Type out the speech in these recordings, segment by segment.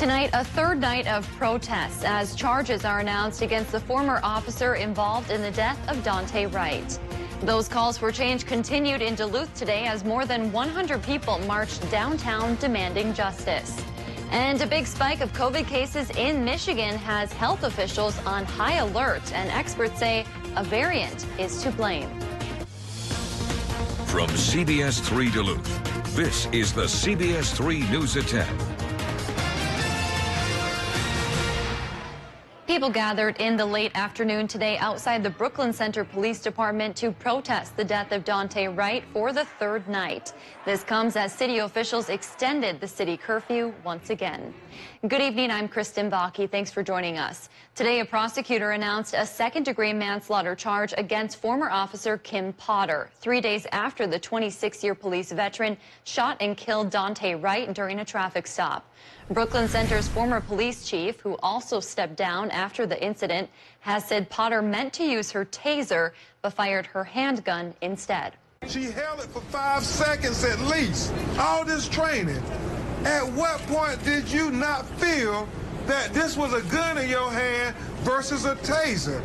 Tonight, a third night of protests as charges are announced against the former officer involved in the death of Dante Wright. Those calls for change continued in Duluth today as more than 100 people marched downtown demanding justice. And a big spike of COVID cases in Michigan has health officials on high alert, and experts say a variant is to blame. From CBS3 Duluth, this is the CBS3 News at 10. People gathered in the late afternoon today outside the Brooklyn Center Police Department to protest the death of Dante Wright for the third night. This comes as city officials extended the city curfew once again. Good evening, I'm Kristen Bakke. Thanks for joining us. Today, a prosecutor announced a second-degree manslaughter charge against former officer Kim Potter, 3 days after the 26-year police veteran shot and killed Dante Wright during a traffic stop. Brooklyn Center's former police chief, who also stepped down after the incident, has said Potter meant to use her taser but fired her handgun instead. She held it for 5 seconds at least. All this training. At what point did you not feel that this was a gun in your hand versus a taser?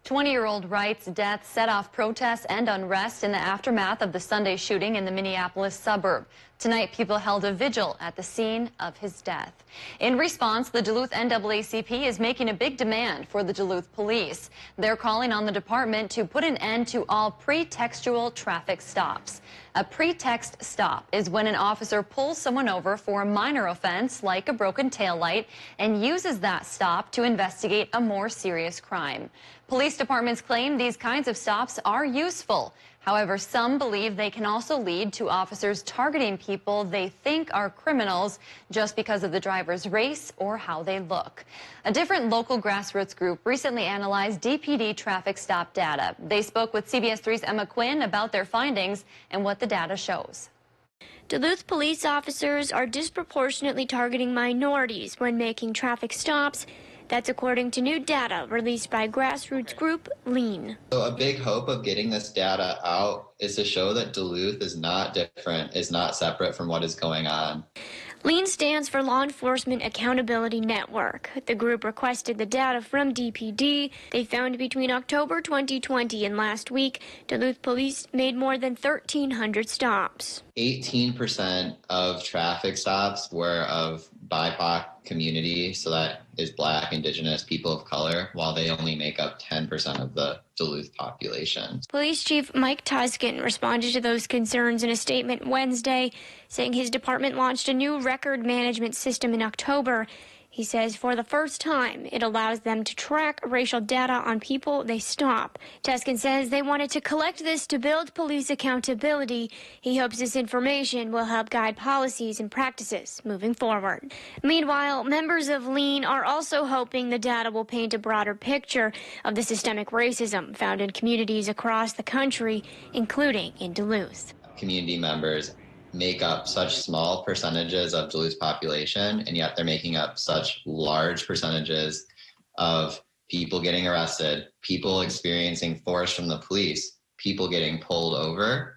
20-year-old Wright's death set off protests and unrest in the aftermath of the Sunday shooting in the Minneapolis suburb. Tonight, people held a vigil at the scene of his death. In response, the Duluth NAACP is making a big demand for the Duluth police. They're calling on the department to put an end to all pretextual traffic stops. A pretext stop is when an officer pulls someone over for a minor offense, like a broken taillight, and uses that stop to investigate a more serious crime. Police departments claim these kinds of stops are useful. However, some believe they can also lead to officers targeting people they think are criminals just because of the driver's race or how they look. A different local grassroots group recently analyzed DPD traffic stop data. They spoke with CBS3's Emma Quinn about their findings and what the data shows. Duluth police officers are disproportionately targeting minorities when making traffic stops. That's according to new data released by grassroots group Lean. So a big hope of getting this data out is to show that Duluth is not different, is not separate from what is going on. Lean stands for Law Enforcement Accountability Network. The group requested the data from DPD. They found between October 2020 and last week, Duluth police made more than 1,300 stops. 18% of traffic stops were of BIPOC community, so that is Black, Indigenous, people of color, while they only make up 10% of the Duluth population. Police Chief Mike Tuskin responded to those concerns in a statement Wednesday, saying his department launched a new record management system in October. He says for the first time, it allows them to track racial data on people they stop. Tuskin says they wanted to collect this to build police accountability. He hopes this information will help guide policies and practices moving forward. Meanwhile, members of Lean are also hoping the data will paint a broader picture of the systemic racism found in communities across the country, including in Duluth. Community members make up such small percentages of Duluth's population, and yet they're making up such large percentages of people getting arrested, people experiencing force from the police, people getting pulled over.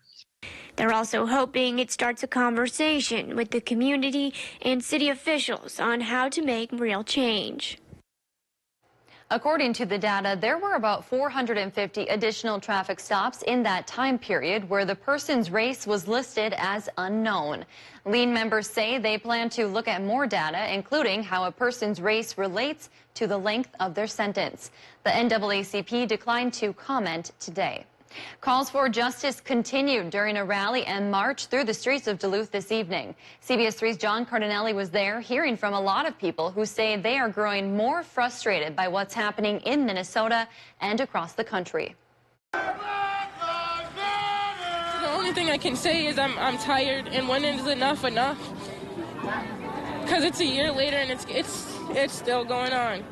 They're also hoping it starts a conversation with the community and city officials on how to make real change. According to the data, there were about 450 additional traffic stops in that time period where the person's race was listed as unknown. Lean members say they plan to look at more data, including how a person's race relates to the length of their sentence. The NAACP declined to comment today. Calls for justice continued during a rally and march through the streets of Duluth this evening. CBS3's John Cardinelli was there, hearing from a lot of people who say they are growing more frustrated by what's happening in Minnesota and across the country. The only thing I can say is I'm tired, and when is enough? Because it's a year later and it's still going on.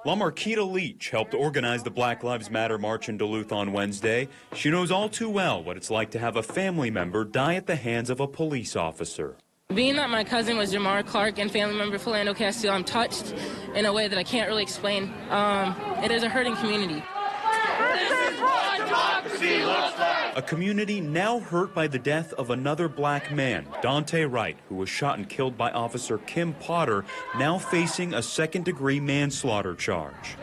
LaMarquita Leach helped organize the Black Lives Matter March in Duluth on Wednesday. She knows all too well what it's like to have a family member die at the hands of a police officer. Being that my cousin was Jamar Clark and family member Philando Castillo, I'm touched in a way that I can't really explain. It is a hurting community. This is what democracy democracy looks like. A community now hurt by the death of another black man, Dante Wright, who was shot and killed by Officer Kim Potter, now facing a second-degree manslaughter charge.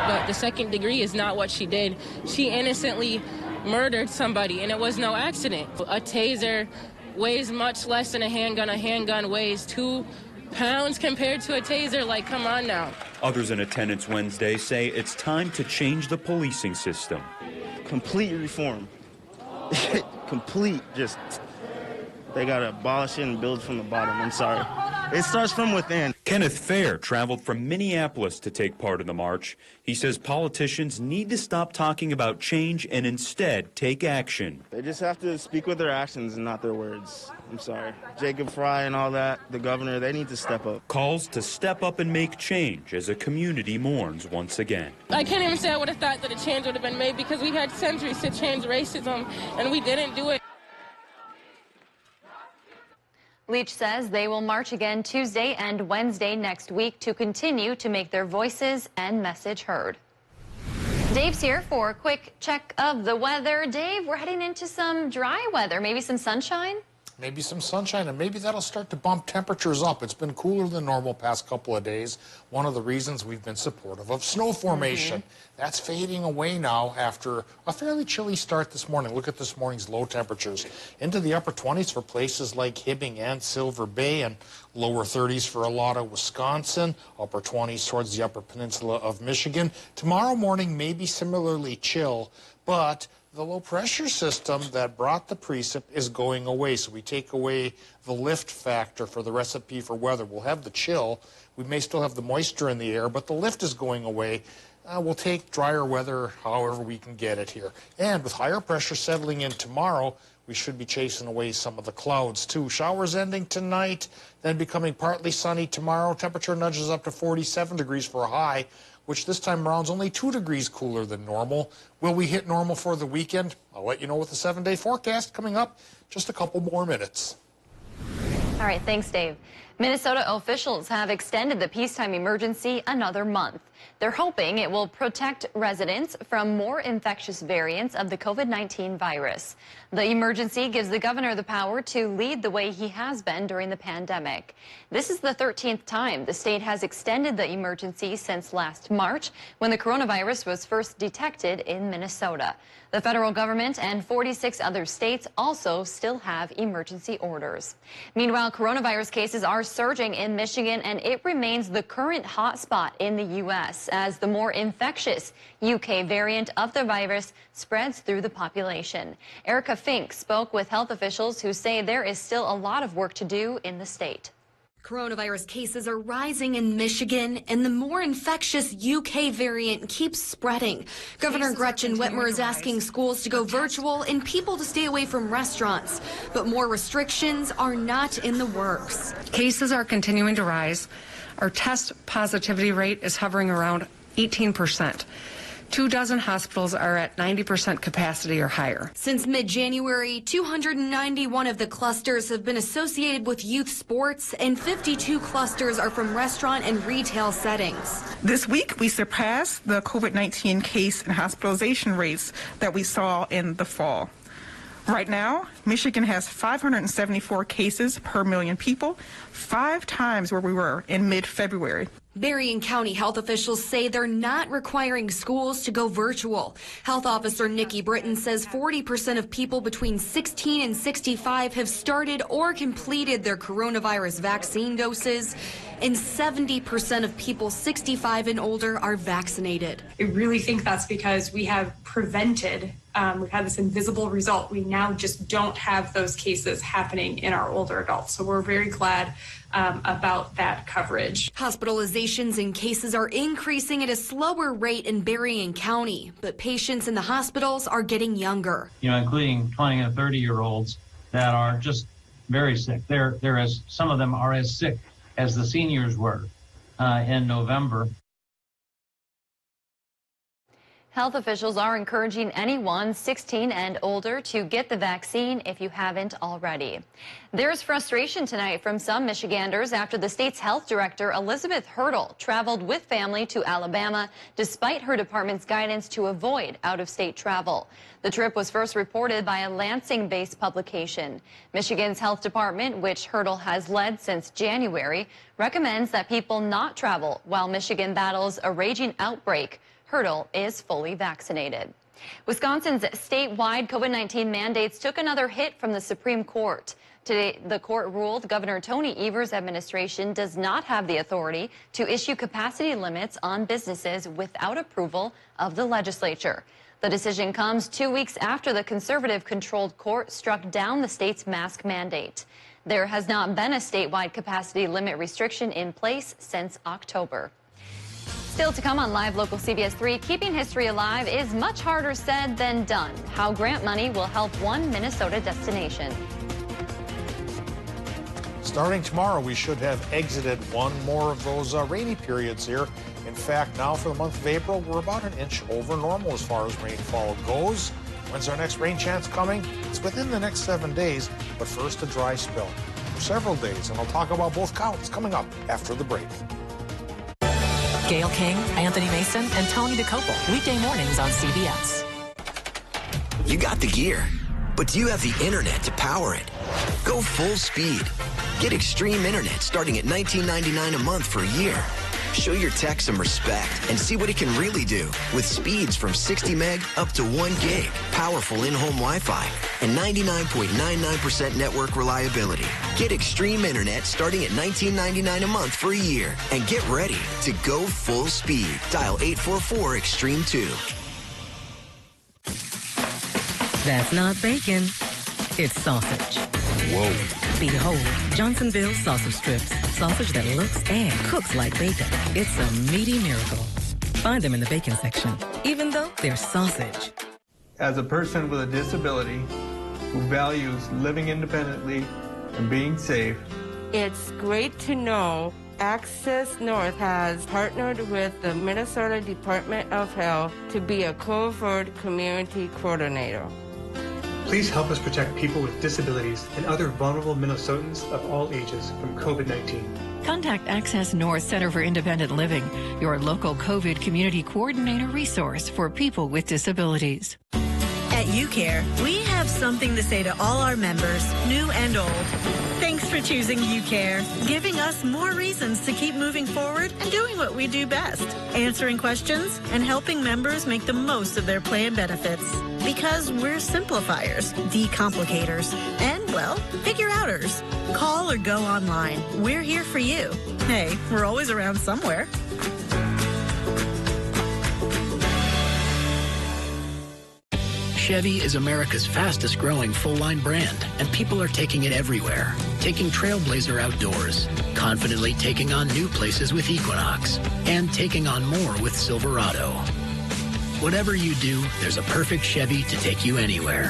But the second degree is not what she did. She innocently murdered somebody, and it was no accident. A taser weighs much less than a handgun. A handgun weighs 2 pounds compared to a taser. Like, come on now. Others in attendance Wednesday say it's time to change the policing system. Complete reform. Complete, just, they got to abolish it and build from the bottom. I'm sorry. It starts from within. Kenneth Fair traveled from Minneapolis to take part in the march. He says politicians need to stop talking about change and instead take action. They just have to speak with their actions and not their words. I'm sorry. Jacob Fry and all that, the governor, they need to step up. Calls to step up and make change as a community mourns once again. I can't even say I would have thought that a change would have been made because we had centuries to change racism, and we didn't do it. Leach says they will march again Tuesday and Wednesday next week to continue to make their voices and message heard. Dave's here for a quick check of the weather. Dave, we're heading into some dry weather, maybe some sunshine? Maybe some sunshine, and maybe that'll start to bump temperatures up. It's been cooler than normal past couple of days. One of the reasons we've been supportive of snow formation. That's fading away now after a fairly chilly start this morning. Look at this morning's low temperatures. Into the upper 20s for places like Hibbing and Silver Bay, and lower 30s for a lot of Wisconsin, upper 20s towards the upper peninsula of Michigan. Tomorrow morning may be similarly chill, but the low pressure system that brought the precip is going away. So we take away the lift factor for the recipe for weather. We'll have the chill. We may still have the moisture in the air, but the lift is going away. We'll take drier weather however we can get it here. And with higher pressure settling in tomorrow, we should be chasing away some of the clouds too. Showers ending tonight, then becoming partly sunny tomorrow. Temperature nudges up to 47 degrees for a high, which this time around is only 2 degrees cooler than normal. Will we hit normal for the weekend? I'll let you know with the 7-day forecast coming up just a couple more minutes. All right, thanks, Dave. Minnesota officials have extended the peacetime emergency another month. They're hoping it will protect residents from more infectious variants of the COVID-19 virus. The emergency gives the governor the power to lead the way he has been during the pandemic. This is the 13th time the state has extended the emergency since last March, when the coronavirus was first detected in Minnesota. The federal government and 46 other states also still have emergency orders. Meanwhile, coronavirus cases are surging in Michigan, and it remains the current hotspot in the U.S. as the more infectious UK variant of the virus spreads through the population. Erica Fink spoke with health officials who say there is still a lot of work to do in the state. Coronavirus cases are rising in Michigan, and the more infectious UK variant keeps spreading. Governor Gretchen Whitmer is asking schools to go virtual and people to stay away from restaurants, but more restrictions are not in the works. Cases are continuing to rise. Our test positivity rate is hovering around 18%. 24 hospitals are at 90% capacity or higher. Since mid-January, 291 of the clusters have been associated with youth sports, and 52 clusters are from restaurant and retail settings. This week, we surpassed the COVID-19 case and hospitalization rates that we saw in the fall. Right now, Michigan has 574 cases per million people, 5 times where we were in mid-February. Berrien County health officials say they're not requiring schools to go virtual. Health Officer Nikki Britton says 40% of people between 16 and 65 have started or completed their coronavirus vaccine doses, and 70% of people 65 and older are vaccinated. I really think that's because we have prevented, we've had this invisible result. We now just don't have those cases happening in our older adults. So we're very glad about that coverage. Hospitalizations and cases are increasing at a slower rate in Berrien County, but patients in the hospitals are getting younger. You know, including 20 and 30-year-olds that are just very sick. Some of them are as sick as the seniors were in November. Health officials are encouraging anyone 16 and older to get the vaccine if you haven't already. There's frustration tonight from some Michiganders after the state's health director, Elizabeth Hurdle, traveled with family to Alabama despite her department's guidance to avoid out-of-state travel. The trip was first reported by a Lansing-based publication. Michigan's health department, which Hurdle has led since January, recommends that people not travel while Michigan battles a raging outbreak. Hurdle is fully vaccinated. Wisconsin's statewide COVID-19 mandates took another hit from the Supreme Court. Today, the court ruled Governor Tony Evers' administration does not have the authority to issue capacity limits on businesses without approval of the legislature. The decision comes 2 weeks after the conservative-controlled court struck down the state's mask mandate. There has not been a statewide capacity limit restriction in place since October. Still to come on Live Local CBS 3, keeping history alive is much harder said than done. How grant money will help one Minnesota destination. Starting tomorrow, we should have exited one more of those rainy periods here. In fact, now for the month of April, we're about an inch over normal as far as rainfall goes. When's our next rain chance coming? It's within the next 7 days, but first a dry spell for several days. And I'll talk about both counts coming up after the break. Gail King, Anthony Mason, and Tony DeCopel. Weekday mornings on CBS. You got the gear, but do you have the internet to power it? Go full speed. Get extreme internet starting at $19.99 a month for a year. Show your tech some respect and see what it can really do with speeds from 60 meg up to 1 gig, powerful in-home Wi-Fi, and 99.99% network reliability. Get extreme internet starting at $19.99 a month for a year and get ready to go full speed. Dial 844-EXTREME2. That's not bacon. It's sausage. Whoa. Behold, Johnsonville's sausage strips. Sausage that looks and cooks like bacon. It's a meaty miracle. Find them in the bacon section, even though they're sausage. As a person with a disability who values living independently and being safe, it's great to know Access North has partnered with the Minnesota Department of Health to be a covert community coordinator. Please help us protect people with disabilities and other vulnerable Minnesotans of all ages from COVID-19. Contact Access North Center for Independent Living, your local COVID community coordinator resource for people with disabilities. At UCare, we have something to say to all our members, new and old. Thanks for choosing UCare, giving us more reasons to keep moving forward and doing what we do best, answering questions and helping members make the most of their plan benefits. Because we're simplifiers, decomplicators, and, well, figure-outers. Call or go online. We're here for you. Hey, we're always around somewhere. Chevy is America's fastest growing full-line brand, and people are taking it everywhere. Taking Trailblazer outdoors, confidently taking on new places with Equinox, and taking on more with Silverado. Whatever you do, there's a perfect Chevy to take you anywhere.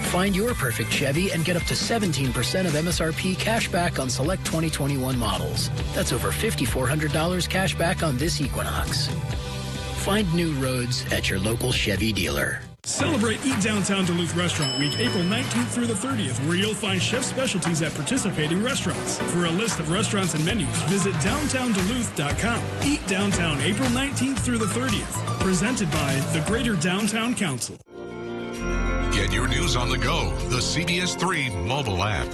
Find your perfect Chevy and get up to 17% of MSRP cash back on select 2021 models. That's over $5,400 cash back on this Equinox. Find new roads at your local Chevy dealer. Celebrate Eat Downtown Duluth Restaurant Week, April 19th through the 30th, where you'll find chef specialties at participating restaurants. For a list of restaurants and menus, visit downtownduluth.com. Eat Downtown, April 19th through the 30th. Presented by the Greater Downtown Council. Get your news on the go, the CBS3 mobile app.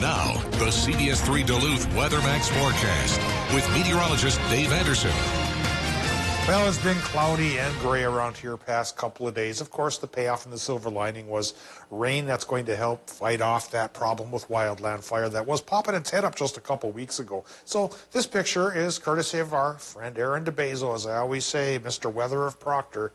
Now, the CBS3 Duluth WeatherMax forecast with meteorologist Dave Anderson. Well, it's been cloudy and gray around here past couple of days. Of course, the payoff and the silver lining was rain. That's going to help fight off that problem with wildland fire that was popping its head up just a couple weeks ago. So this picture is courtesy of our friend Aaron DeBazo, as I always say, Mr. Weather of Proctor.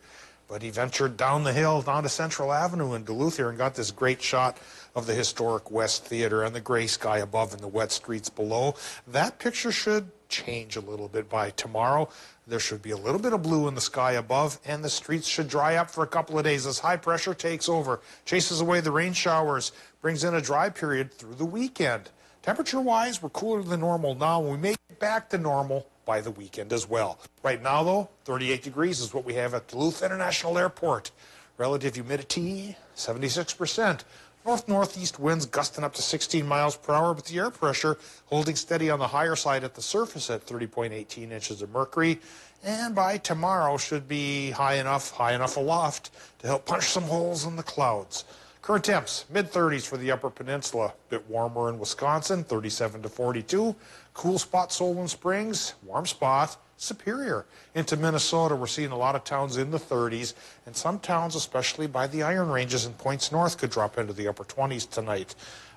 But he ventured down the hill, down to Central Avenue in Duluth here and got this great shot of the historic West Theater and the gray sky above and the wet streets below. That picture should change a little bit by tomorrow. There should be a little bit of blue in the sky above, and the streets should dry up for a couple of days as high pressure takes over, chases away the rain showers, brings in a dry period through the weekend. Temperature-wise, we're cooler than normal now. When we make it back to normal, by the weekend as well. Right now, though, 38 degrees is what we have at Duluth International Airport. Relative humidity, 76%. North-northeast winds gusting up to 16 miles per hour, but the air pressure holding steady on the higher side at the surface at 30.18 inches of mercury. And by tomorrow should be high enough aloft to help punch some holes in the clouds. Current temps, mid-30s for the Upper Peninsula. A bit warmer in Wisconsin, 37 to 42. Cool spot, Solon Springs. Warm spot, Superior. Into Minnesota, we're seeing a lot of towns in the 30s, and some towns, especially by the Iron Ranges and points north, could drop into the upper 20s tonight.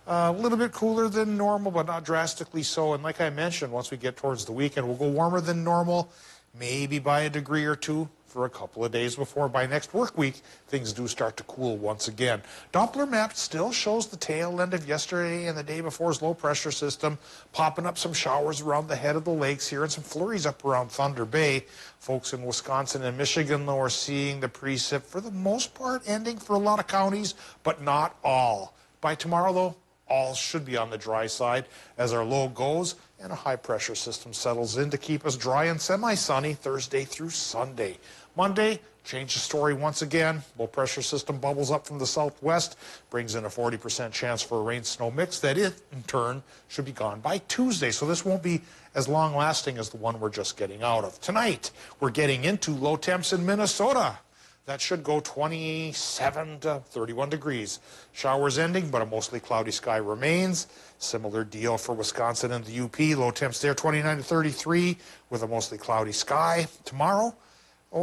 A little bit cooler than normal, but not drastically so. And like I mentioned, once we get towards the weekend, we'll go warmer than normal, maybe by a degree or two for a couple of days before by next work week things do start to cool once again. Doppler map still shows the tail end of yesterday and the day before's low pressure system, popping up some showers around the head of the lakes here and some flurries up around Thunder Bay. Folks in Wisconsin and Michigan, though, are seeing the precip for the most part ending for a lot of counties, but not all. By tomorrow, though, all should be on the dry side as our low goes and a high-pressure system settles in to keep us dry and semi-sunny Thursday through Sunday. Monday, change the story once again. Low-pressure system bubbles up from the southwest, brings in a 40% chance for a rain-snow mix that in turn should be gone by Tuesday. So this won't be as long-lasting as the one we're just getting out of. Tonight, we're getting into low temps in Minnesota. That should go 27 to 31 degrees. Showers ending, but a mostly cloudy sky remains. Similar deal for Wisconsin and the UP. Low temps there, 29 to 33 with a mostly cloudy sky. Tomorrow,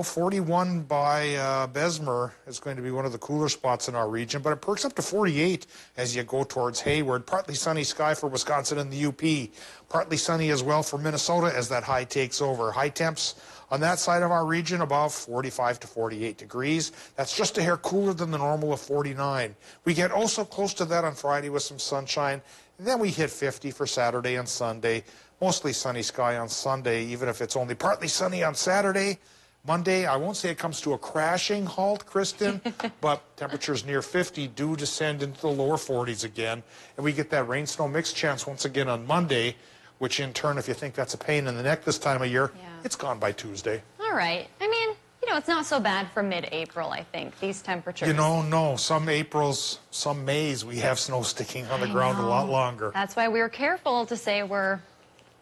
41 by Bessemer is going to be one of the cooler spots in our region, but it perks up to 48 as you go towards Hayward. Partly sunny sky for Wisconsin and the UP. Partly sunny as well for Minnesota as that high takes over. High temps on that side of our region, above 45 to 48 degrees. That's just a hair cooler than the normal of 49. We get also close to that on Friday with some sunshine. And then we hit 50 for Saturday and Sunday. Mostly sunny sky on Sunday, even if it's only partly sunny on Saturday. Monday, I won't say it comes to a crashing halt, Kristen, but temperatures near 50 do descend into the lower 40s again. And we get that rain-snow mix chance once again on Monday, which in turn, if you think that's a pain in the neck this time of year, it's gone by Tuesday. All right. I mean, you know, it's not so bad for mid-April, I think, these temperatures. You know, no. Some Aprils, some Mays, we have snow sticking on the ground a lot longer. That's why we were careful to say we're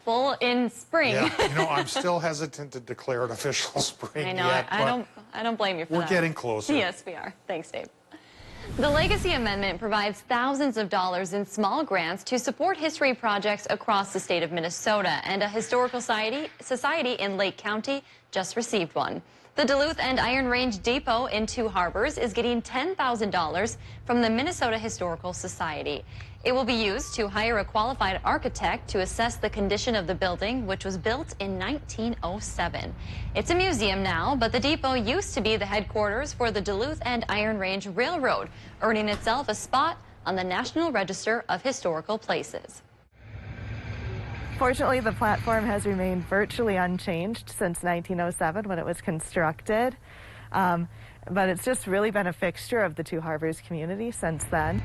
full in spring. Yeah, you know, I'm still hesitant to declare it official spring I know, yet. I don't blame you for that. We're getting closer. Yes, we are. Thanks, Dave. The Legacy Amendment provides thousands of dollars in small grants to support history projects across the state of Minnesota, and a historical society in Lake County just received one. The Duluth and Iron Range Depot in Two Harbors is getting $10,000 from the Minnesota Historical Society. It will be used to hire a qualified architect to assess the condition of the building, which was built in 1907. It's a museum now, but the depot used to be the headquarters for the Duluth and Iron Range Railroad, earning itself a spot on the National Register of Historical Places. Fortunately, the platform has remained virtually unchanged since 1907 when it was constructed. But it's just really been a fixture of the Two Harbors community since then.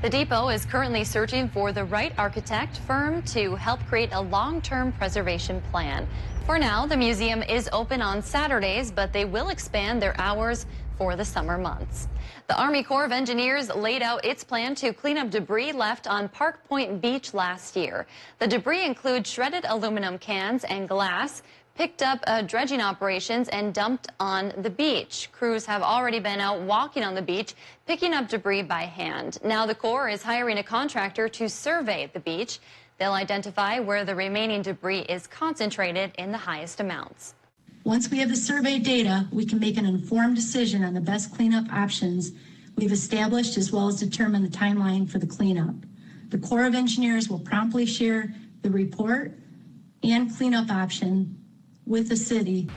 The depot is currently searching for the right architect firm to help create a long-term preservation plan. For now, the museum is open on Saturdays, but they will expand their hours for the summer months. The Army Corps of Engineers laid out its plan to clean up debris left on Park Point Beach last year. The debris includes shredded aluminum cans and glass, picked up dredging operations and dumped on the beach. Crews have already been out walking on the beach, picking up debris by hand. Now the Corps is hiring a contractor to survey the beach. They'll identify where the remaining debris is concentrated in the highest amounts. Once we have the survey data, we can make an informed decision on the best cleanup options we've established, as well as determine the timeline for the cleanup. The Corps of Engineers will promptly share the report and cleanup option with the city.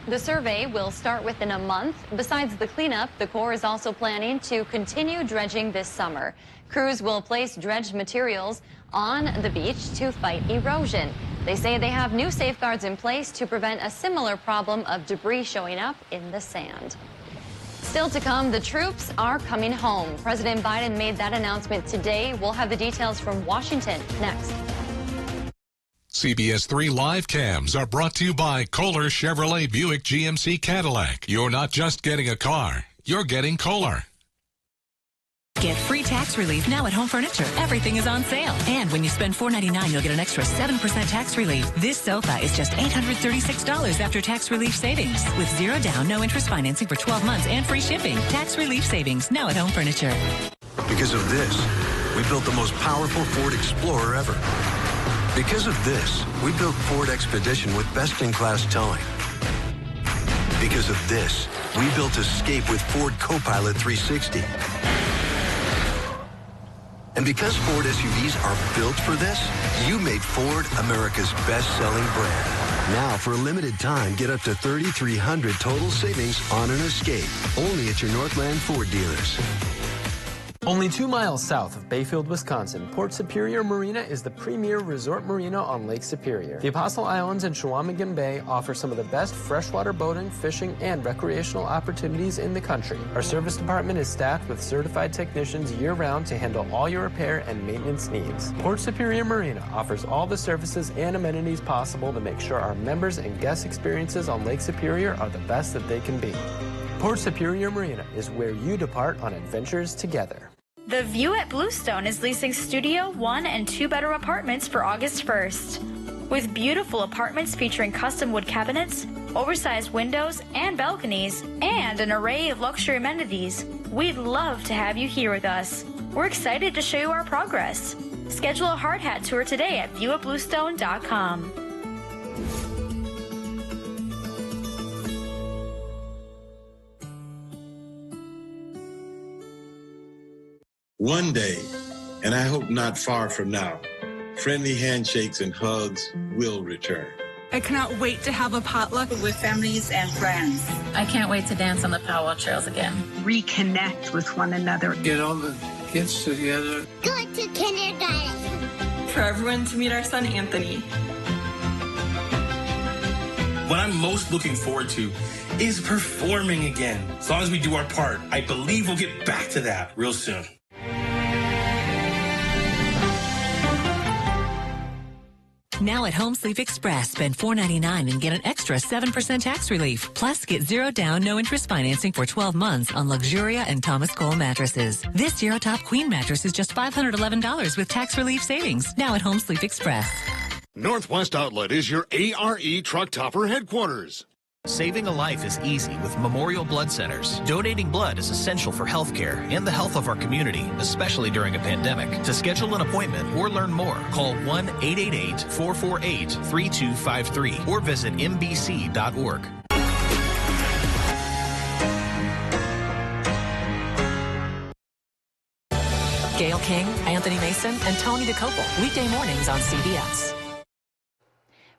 The survey will start within a month. Besides the cleanup, the Corps is also planning to continue dredging this summer. Crews will place dredged materials on the beach to fight erosion. They say they have new safeguards in place to prevent a similar problem of debris showing up in the sand. Still to come, the troops are coming home. President Biden made that announcement today. We'll have the details from Washington next. CBS3 live cams are brought to you by Kohler Chevrolet Buick GMC Cadillac. You're not just getting a car, you're getting Kohler. Get free tax relief now at Home Furniture. Everything is on sale. And when you spend $499, you'll get an extra 7% tax relief. This sofa is just $836 after tax relief savings. With zero down, no interest financing for 12 months and free shipping. Tax relief savings now at Home Furniture. Because of this, we built the most powerful Ford Explorer ever. Because of this, we built Ford Expedition with best-in-class towing. Because of this, we built Escape with Ford Copilot 360. And because Ford SUVs are built for this, you made Ford America's best-selling brand. Now, for a limited time, get up to $3,300 total savings on an Escape. Only at your Northland Ford dealers. Only 2 miles south of Bayfield, Wisconsin, Port Superior Marina is the premier resort marina on Lake Superior. The Apostle Islands and Chequamegon Bay offer some of the best freshwater boating, fishing, and recreational opportunities in the country. Our service department is staffed with certified technicians year-round to handle all your repair and maintenance needs. Port Superior Marina offers all the services and amenities possible to make sure our members and guest experiences on Lake Superior are the best that they can be. Port Superior Marina is where you depart on adventures together. The View at Bluestone is leasing studio, 1- and 2-bedroom apartments for August 1st. With beautiful apartments featuring custom wood cabinets, oversized windows and balconies, and an array of luxury amenities, we'd love to have you here with us. We're excited to show you our progress. Schedule a hard hat tour today at viewatbluestone.com. One day, and I hope not far from now, friendly handshakes and hugs will return. I cannot wait to have a potluck with families and friends. I can't wait to dance on the powwow trails again. Reconnect with one another. Get all the kids together. Go to kindergarten. For everyone to meet our son, Anthony. What I'm most looking forward to is performing again. As long as we do our part, I believe we'll get back to that real soon. Now at Home Sleep Express, spend $499 and get an extra 7% tax relief. Plus, get zero down, no interest financing for 12 months on Luxuria and Thomas Cole mattresses. This Zero Top Queen mattress is just $511 with tax relief savings. Now at Home Sleep Express. Northwest Outlet is your ARE truck topper headquarters. Saving a life is easy with Memorial Blood Centers. Donating blood is essential for health care and the health of our community, especially during a pandemic. To schedule an appointment or learn more, call 1-888-448-3253 or visit mbc.org. Gayle King, Anthony Mason, and Tony DeCopel. Weekday mornings on CBS.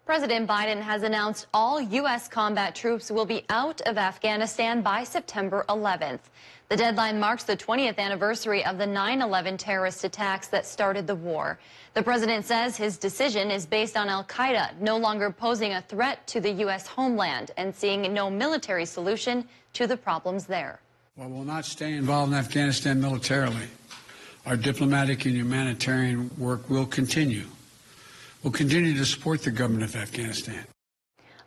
President Biden has announced all U.S. combat troops will be out of Afghanistan by September 11th. The deadline marks the 20th anniversary of the 9/11 terrorist attacks that started the war. The president says his decision is based on al-Qaeda no longer posing a threat to the U.S. homeland and seeing no military solution to the problems there. While we'll not stay involved in Afghanistan militarily, our diplomatic and humanitarian work will continue. We'll continue to support the government of Afghanistan.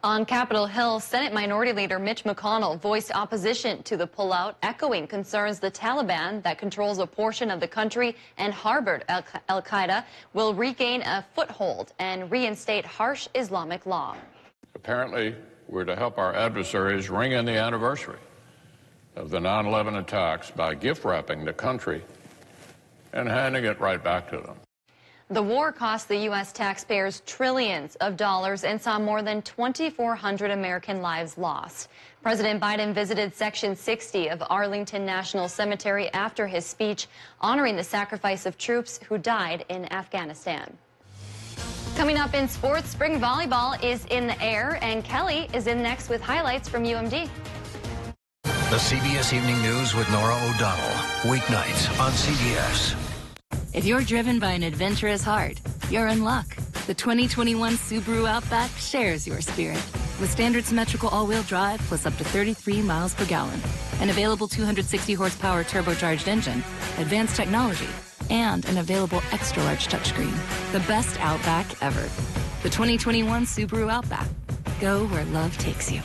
On Capitol Hill, Senate Minority Leader Mitch McConnell voiced opposition to the pullout, echoing concerns the Taliban, that controls a portion of the country and harbored al-Qaeda, will regain a foothold and reinstate harsh Islamic law. Apparently, we're to help our adversaries ring in the anniversary of the 9/11 attacks by gift-wrapping the country and handing it right back to them. The war cost the U.S. taxpayers trillions of dollars and saw more than 2,400 American lives lost. President Biden visited Section 60 of Arlington National Cemetery after his speech honoring the sacrifice of troops who died in Afghanistan. Coming up in sports, spring volleyball is in the air, and Kelly is in next with highlights from UMD. The CBS Evening News with Nora O'Donnell. Weeknights on CBS. If you're driven by an adventurous heart, you're in luck. The 2021 Subaru Outback shares your spirit. With standard symmetrical all-wheel drive plus up to 33 miles per gallon. An available 260 horsepower turbocharged engine, advanced technology, and an available extra-large touchscreen. The best Outback ever. The 2021 Subaru Outback. Go where love takes you.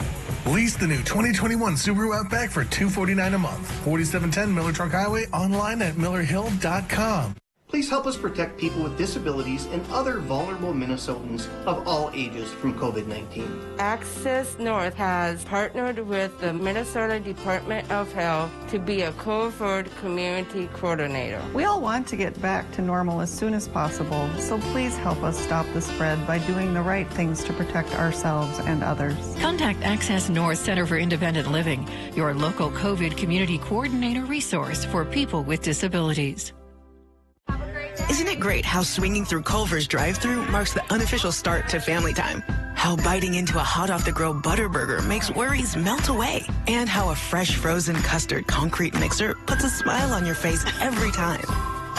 Lease the new 2021 Subaru Outback for $249 a month. 4710 Miller Truck Highway, online at millerhill.com. Please help us protect people with disabilities and other vulnerable Minnesotans of all ages from COVID-19. Access North has partnered with the Minnesota Department of Health to be a COVID community coordinator. We all want to get back to normal as soon as possible, so please help us stop the spread by doing the right things to protect ourselves and others. Contact Access North Center for Independent Living, your local COVID community coordinator resource for people with disabilities. Isn't it great how swinging through Culver's drive-thru marks the unofficial start to family time? How biting into a hot-off-the-grill Butterburger makes worries melt away? And how a fresh frozen custard concrete mixer puts a smile on your face every time.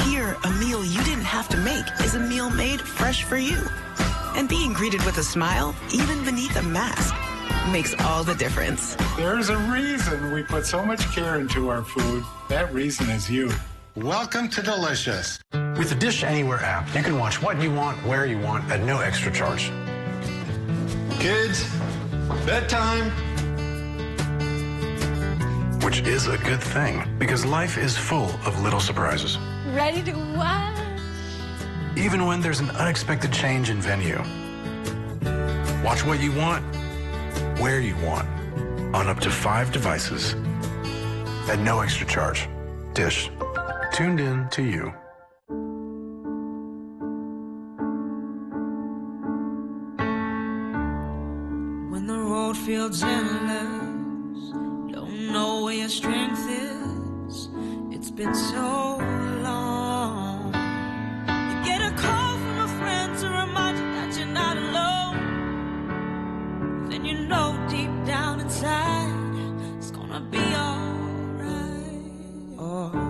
Here, a meal you didn't have to make is a meal made fresh for you. And being greeted with a smile, even beneath a mask, makes all the difference. There's a reason we put so much care into our food. That reason is you. Welcome to Delicious. With the Dish Anywhere app, you can watch what you want, where you want, at no extra charge. Kids, bedtime. Which is a good thing, because life is full of little surprises. Ready to watch? Even when there's an unexpected change in venue. Watch what you want, where you want, on up to 5 devices, at no extra charge. Dish. Tuned in to you. When the road feels endless, don't know where your strength is. It's been so long. You get a call from a friend to remind you that you're not alone. Then you know deep down inside it's gonna be alright. Alright.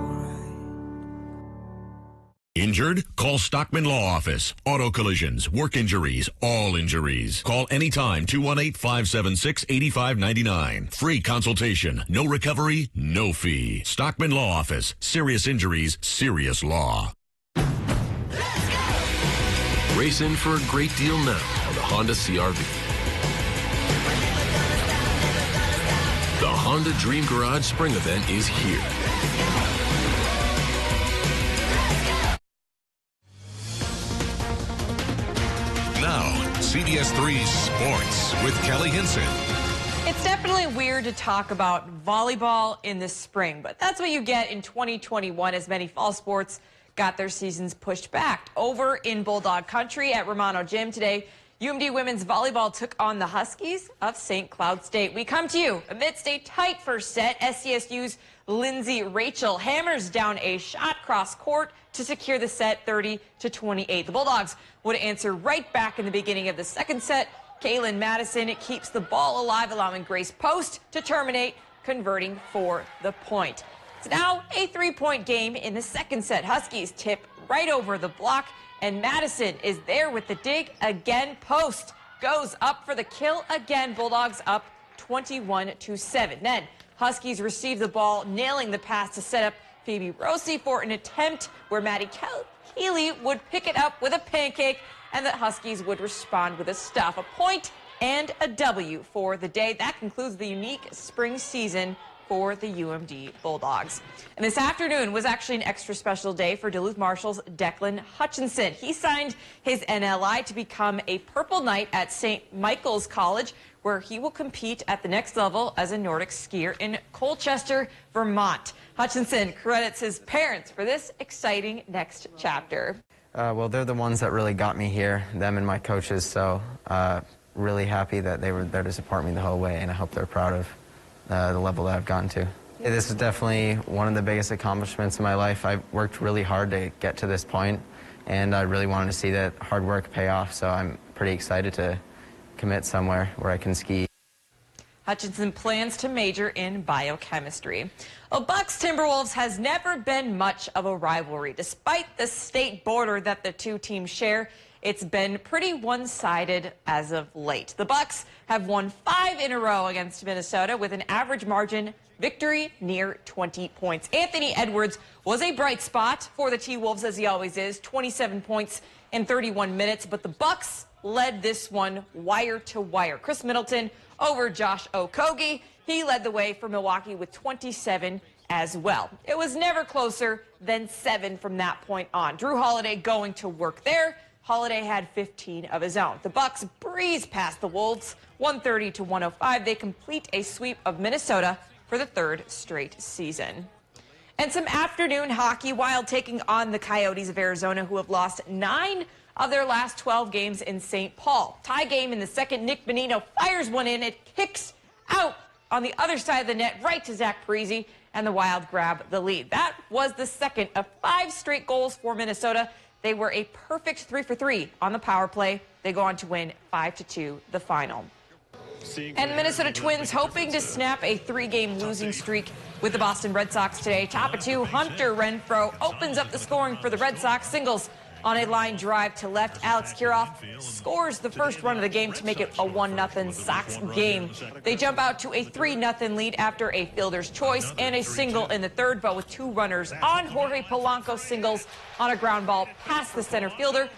Injured? Call Stockman Law Office. Auto collisions, work injuries, all injuries. Call anytime, 218-576-8599. Free consultation, no recovery, no fee. Stockman Law Office. Serious injuries, serious law. Race in for a great deal now on the Honda CR-V. The Honda Dream Garage Spring Event is here. Now, CBS3 Sports with Kelly Hinson. It's definitely weird to talk about volleyball in the spring, but that's what you get in 2021 as many fall sports got their seasons pushed back. Over in Bulldog Country at Romano Gym today, UMD women's volleyball took on the Huskies of St. Cloud State. We come to you amidst a tight first set. SCSU's Lindsay Rachel hammers down a shot cross court to secure the set 30-28. The Bulldogs would answer right back in the beginning of the second set. Kaylin Madison keeps the ball alive, allowing Grace Post to terminate, converting for the point. It's now a 3-point game in the second set. Huskies tip right over the block, and Madison is there with the dig again. Post goes up for the kill again. Bulldogs up 21-7. Then Huskies receive the ball, nailing the pass to set up Phoebe Rossi for an attempt where Maddie Keeley would pick it up with a pancake, and the Huskies would respond with a stuff. A point and a W for the day. That concludes the unique spring season for the UMD Bulldogs. And this afternoon was actually an extra special day for Duluth Marshall's Declan Hutchinson. He signed his NLI to become a Purple Knight at St. Michael's College, where he will compete at the next level as a Nordic skier in Colchester, Vermont. Hutchinson credits his parents for this exciting next chapter. Well, they're the ones that really got me here, them and my coaches, so really happy that they were there to support me the whole way, and I hope they're proud of the level that I've gotten to. Yeah, this is definitely one of the biggest accomplishments in my life. I worked really hard to get to this point, and I really wanted to see that hard work pay off, so I'm pretty excited to commit somewhere where I can ski. Hutchinson plans to major in biochemistry. Well, Bucks Timberwolves has never been much of a rivalry. Despite the state border that the two teams share, it's been pretty one-sided as of late. The Bucks have won 5 in a row against Minnesota with an average margin victory near 20 points. Anthony Edwards was a bright spot for the T-Wolves, as he always is, 27 points in 31 minutes, but the Bucks led this one wire to wire. Chris Middleton over Josh Okogie. He led the way for Milwaukee with 27 as well. It was never closer than 7 from that point on. Drew Holiday going to work there. Holiday had 15 of his own. The Bucks breeze past the Wolves, 130-105. They complete a sweep of Minnesota for the 3rd straight season. And some afternoon hockey, Wild taking on the Coyotes of Arizona, who have lost 9 of their last 12 games in St. Paul. Tie game in the second. Nick Bonino fires one in. It kicks out on the other side of the net, right to Zach Parise, and the Wild grab the lead. That was the second of 5 straight goals for Minnesota. They were a perfect 3 for 3 on the power play. They go on to win 5-2 the final. And Minnesota Twins hoping to snap a 3-game losing streak with the Boston Red Sox today. Top of 2, Hunter Renfroe opens up the scoring for the Red Sox. Singles on a line drive to left. Alex Kiroff scores the first run of the game to make it a 1-0 Sox game. They jump out to a 3-0 lead after a fielder's choice and a single in the third, but with 2 runners on. Jorge Polanco singles on a ground ball past the center fielder.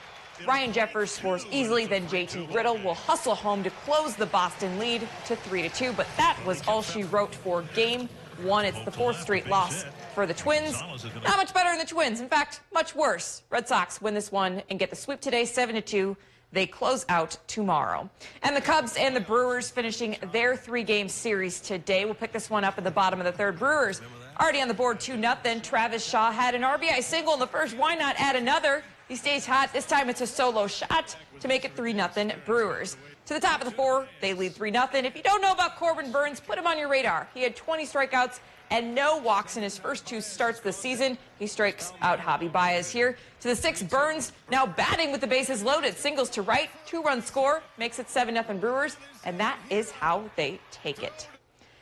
Ryan Jeffers scores easily, then JT Riddle will hustle home to close the Boston lead to 3-2, but that was all she wrote for Game 1. It's the 4th straight loss for the Twins. Not much better than the Twins. In fact, much worse. Red Sox win this one and get the sweep today, 7-2. They close out tomorrow. And the Cubs and the Brewers finishing their 3-game series today. We'll pick this one up at the bottom of the 3rd. Brewers already on the board 2-0. Travis Shaw had an RBI single in the first. Why not add another? He stays hot. This time it's a solo shot to make it 3-0 Brewers. To the top of the 4, they lead 3-0. If you don't know about Corbin Burns, put him on your radar. He had 20 strikeouts and no walks in his first 2 starts this season. He strikes out Javi Baez here. To the 6, Burns now batting with the bases loaded. Singles to right, 2-run score, makes it 7-0 Brewers, and that is how they take it.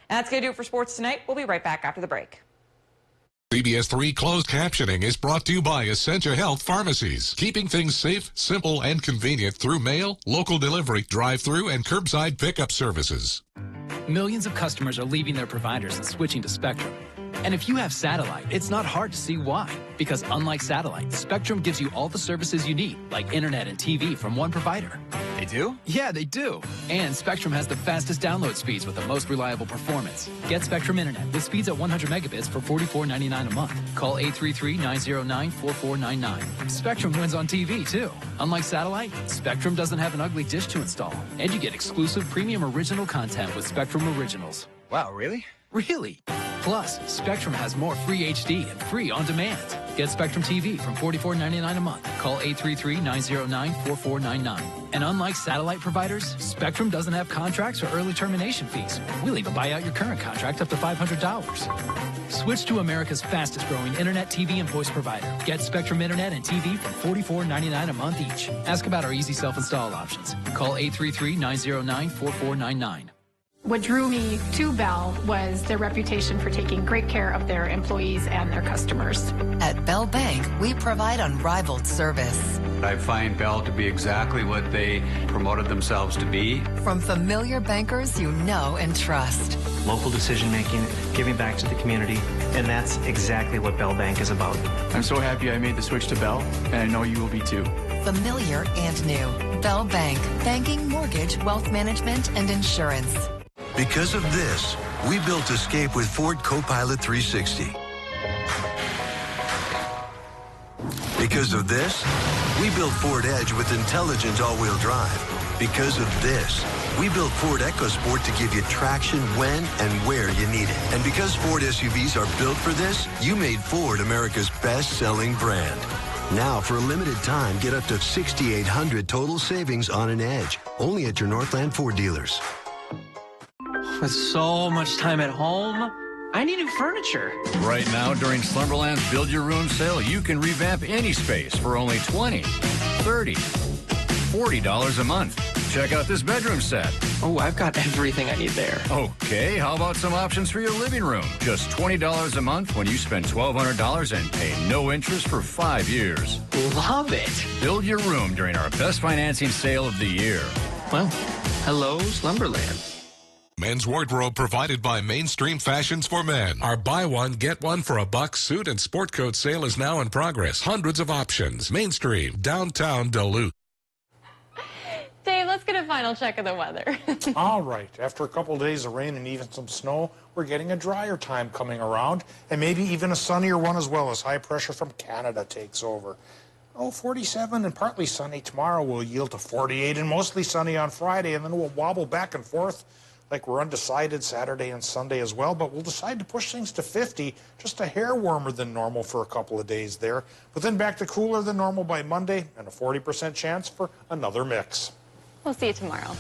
And that's going to do it for sports tonight. We'll be right back after the break. CBS3 closed captioning is brought to you by Essentia Health Pharmacies, keeping things safe, simple, and convenient through mail, local delivery, drive-through, and curbside pickup services. Millions of customers are leaving their providers and switching to Spectrum. And if you have satellite, it's not hard to see why. Because unlike satellite, Spectrum gives you all the services you need, like internet and TV from one provider. They do? Yeah, they do. And Spectrum has the fastest download speeds with the most reliable performance. Get Spectrum Internet with speeds at 100 megabits for $44.99 a month. Call 833-909-4499. Spectrum wins on TV, too. Unlike satellite, Spectrum doesn't have an ugly dish to install. And you get exclusive premium original content with Spectrum Originals. Wow, really? Really? Plus, Spectrum has more free HD and free on demand. Get Spectrum TV from $44.99 a month. Call 833-909-4499. And unlike satellite providers, Spectrum doesn't have contracts or early termination fees. We'll even buy out your current contract up to $500. Switch to America's fastest growing internet, TV, and voice provider. Get Spectrum Internet and TV for $44.99 a month each. Ask about our easy self-install options. Call 833-909-4499. What drew me to Bell was their reputation for taking great care of their employees and their customers. At Bell Bank, we provide unrivaled service. I find Bell to be exactly what they promoted themselves to be. From familiar bankers you know and trust. Local decision making, giving back to the community, and that's exactly what Bell Bank is about. I'm so happy I made the switch to Bell, and I know you will be too. Familiar and new. Bell Bank, banking, mortgage, wealth management, and insurance. Because of this, we built Escape with Ford Copilot 360. Because of this, we built Ford Edge with intelligent all-wheel drive. Because of this, we built Ford EcoSport to give you traction when and where you need it. And because Ford SUVs are built for this, you made Ford America's best-selling brand. Now, for a limited time, get up to $6,800 total savings on an Edge, only at your Northland Ford dealers. With so much time at home, I need new furniture. Right now, during Slumberland's Build Your Room sale, you can revamp any space for only $20, $30, $40 a month. Check out this bedroom set. Oh, I've got everything I need there. Okay, how about some options for your living room? Just $20 a month when you spend $1,200 and pay no interest for 5 years. Love it. Build your room during our best financing sale of the year. Well, hello, Slumberland. Men's wardrobe provided by Mainstream Fashions for Men. Our buy one, get one for $1 suit and sport coat sale is now in progress. Hundreds of options. Mainstream, downtown Duluth. a final check of the weather. All right. After a couple of days of rain and even some snow, we're getting a drier time coming around, and maybe even a sunnier one as well as high pressure from Canada takes over. 47 and partly sunny tomorrow will yield to 48 and mostly sunny on Friday, and then we'll wobble back and forth like we're undecided Saturday and Sunday as well, but we'll decide to push things to 50, just a hair warmer than normal for a couple of days there, but then back to cooler than normal by Monday and a 40% chance for another mix. We'll see you tomorrow.